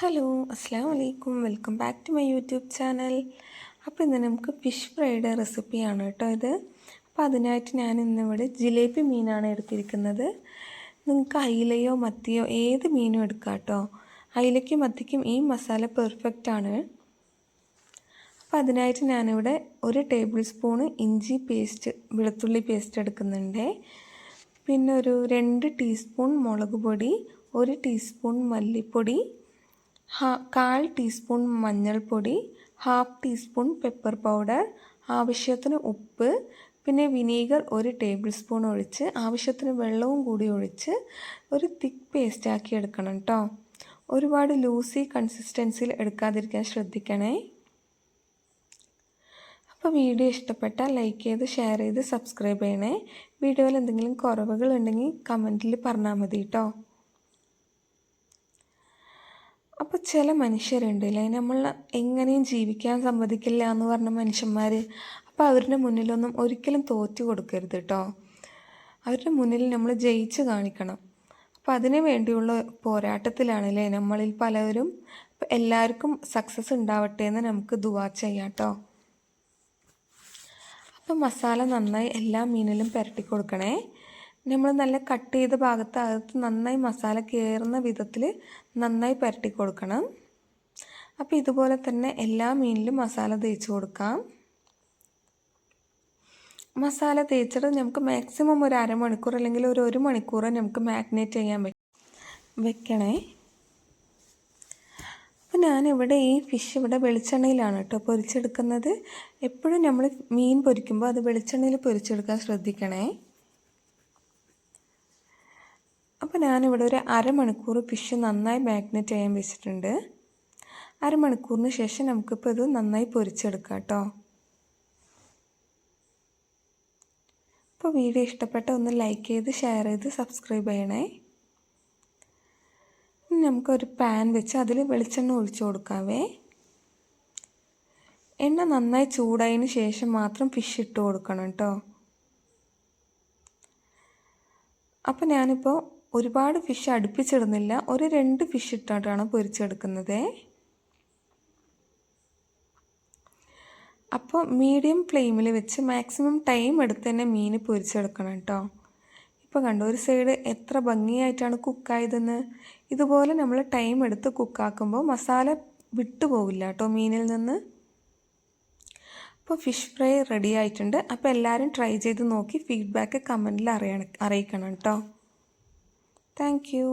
Hello അസ്സാം വലൈക്കും welcome back to my YouTube channel. അപ്പോൾ ഇന്ന് നമുക്ക് ഫിഷ് ഫ്രൈയുടെ റെസിപ്പിയാണ് കേട്ടോ ഇത്. അപ്പോൾ അതിനായിട്ട് ഞാൻ ഇന്നിവിടെ ജിലേബി മീനാണ് എടുത്തിരിക്കുന്നത്. നിങ്ങൾക്ക് അയിലയോ മത്തിയോ ഏത് മീനും എടുക്കാം കേട്ടോ. അയിലയ്ക്കും മത്തിക്കും ഈ മസാല പെർഫെക്റ്റ് ആണ്. അപ്പോൾ അതിനായിട്ട് ഞാനിവിടെ 1 ടേബിൾ സ്പൂണ് ഇഞ്ചി പേസ്റ്റ് വെളുത്തുള്ളി പേസ്റ്റ് എടുക്കുന്നുണ്ട്. പിന്നെ ഒരു 2 ടീസ്പൂൺ മുളക് പൊടി, 1 ടീസ്പൂൺ മല്ലിപ്പൊടി, 1/4 ടീസ്പൂൺ മഞ്ഞൾപ്പൊടി, 1/2 ടീസ്പൂൺ പെപ്പർ പൗഡർ, ആവശ്യത്തിന് ഉപ്പ്, പിന്നെ വിനീഗർ 1 ടേബിൾ സ്പൂൺ ഒഴിച്ച് ആവശ്യത്തിന് വെള്ളവും കൂടി ഒഴിച്ച് ഒരു തിക്ക് പേസ്റ്റാക്കി എടുക്കണം കേട്ടോ. ഒരുപാട് ലൂസി കൺസിസ്റ്റൻസിയിൽ എടുക്കാതിരിക്കാൻ ശ്രദ്ധിക്കണേ. അപ്പോൾ വീഡിയോ ഇഷ്ടപ്പെട്ടാൽ ലൈക്ക് ചെയ്ത് ഷെയർ ചെയ്ത് സബ്സ്ക്രൈബ് ചെയ്യണേ. വീഡിയോയിൽ എന്തെങ്കിലും കുറവുകൾ ഉണ്ടെങ്കിൽ കമൻറ്റിൽ പറഞ്ഞാൽ മതി കേട്ടോ. അപ്പോൾ ചില മനുഷ്യരുണ്ടല്ലേ, നമ്മൾ എങ്ങനെയും ജീവിക്കാൻ സമ്മതിക്കില്ല എന്ന് പറഞ്ഞ മനുഷ്യന്മാർ. അപ്പോൾ അവരുടെ മുന്നിലൊന്നും ഒരിക്കലും തോറ്റു കൊടുക്കരുത് കേട്ടോ. അവരുടെ മുന്നിൽ നമ്മൾ ജയിച്ച് കാണിക്കണം. അപ്പോൾ അതിനു വേണ്ടിയുള്ള പോരാട്ടത്തിലാണല്ലേ നമ്മളിൽ പലവരും. അപ്പോൾ എല്ലാവർക്കും സക്സസ് ഉണ്ടാവട്ടെ എന്ന് നമുക്ക് ദുആ ചെയ്യാം കേട്ടോ. അപ്പോൾ മസാല നന്നായി എല്ലാ മീനിലും പുരട്ടി കൊടുക്കണേ. നമ്മൾ നല്ല കട്ട് ചെയ്ത ഭാഗത്ത് നന്നായി മസാല കയറുന്ന വിധത്തിൽ നന്നായി പുരട്ടി കൊടുക്കണം. അപ്പോൾ ഇതുപോലെ തന്നെ എല്ലാ മീനിലും മസാല തേച്ച് കൊടുക്കാം. മസാല തേച്ചിട്ട് നമുക്ക് മാക്സിമം ഒരു അരമണിക്കൂർ അല്ലെങ്കിൽ ഒരു 1 മണിക്കൂർ നമുക്ക് മാഗ്നേറ്റ് ചെയ്യാൻ വെക്കണേ. അപ്പോൾ ഞാനിവിടെ ഈ ഫിഷ് ഇവിടെ വെളിച്ചെണ്ണയിലാണ് കേട്ടോ പൊരിച്ചെടുക്കുന്നത്. എപ്പോഴും നമ്മൾ മീൻ പൊരിക്കുമ്പോൾ അത് വെളിച്ചെണ്ണയിൽ പൊരിച്ചെടുക്കാൻ ശ്രദ്ധിക്കണേ. അപ്പോൾ ഞാനിവിടെ ഒരു അരമണിക്കൂർ ഫിഷ് നന്നായി മാഗ്നേറ്റ് ചെയ്യാൻ വെച്ചിട്ടുണ്ട്. അരമണിക്കൂറിന് ശേഷം നമുക്കിപ്പോൾ ഇത് നന്നായി പൊരിച്ചെടുക്കാം കേട്ടോ. അപ്പോൾ വീഡിയോ ഇഷ്ടപ്പെട്ട ഒന്ന് ലൈക്ക് ചെയ്ത് ഷെയർ ചെയ്ത് സബ്സ്ക്രൈബ് ചെയ്യണേ. നമുക്കൊരു പാൻ വെച്ച് അതിൽ വെളിച്ചെണ്ണ ഒഴിച്ചു കൊടുക്കാവേ. എണ്ണ നന്നായി ചൂടായതിന് ശേഷം മാത്രം ഫിഷ് ഇട്ട് കൊടുക്കണം കേട്ടോ. അപ്പോൾ ഞാനിപ്പോൾ ഒരുപാട് ഫിഷ് അടുപ്പിച്ചിടുന്നില്ല, ഒരു 2 ഫിഷ് ഇട്ടിട്ടാണ് പൊരിച്ചെടുക്കുന്നത്. അപ്പോൾ മീഡിയം ഫ്ലെയിമിൽ വെച്ച് മാക്സിമം ടൈം എടുത്ത് തന്നെ മീൻ പൊരിച്ചെടുക്കണം കേട്ടോ. ഇപ്പോൾ കണ്ടോ ഒരു സൈഡ് എത്ര ഭംഗിയായിട്ടാണ് കുക്കായതെന്ന്. ഇതുപോലെ നമ്മൾ ടൈം എടുത്ത് കുക്കാക്കുമ്പോൾ മസാല വിട്ടുപോകില്ല കേട്ടോ മീനിൽ നിന്ന്. അപ്പോൾ ഫിഷ് ഫ്രൈ റെഡി ആയിട്ടുണ്ട്. അപ്പോൾ എല്ലാവരും ട്രൈ ചെയ്ത് നോക്കി ഫീഡ്ബാക്ക് കമൻറ്റിൽ അറിയിക്കണം കേട്ടോ. Thank you.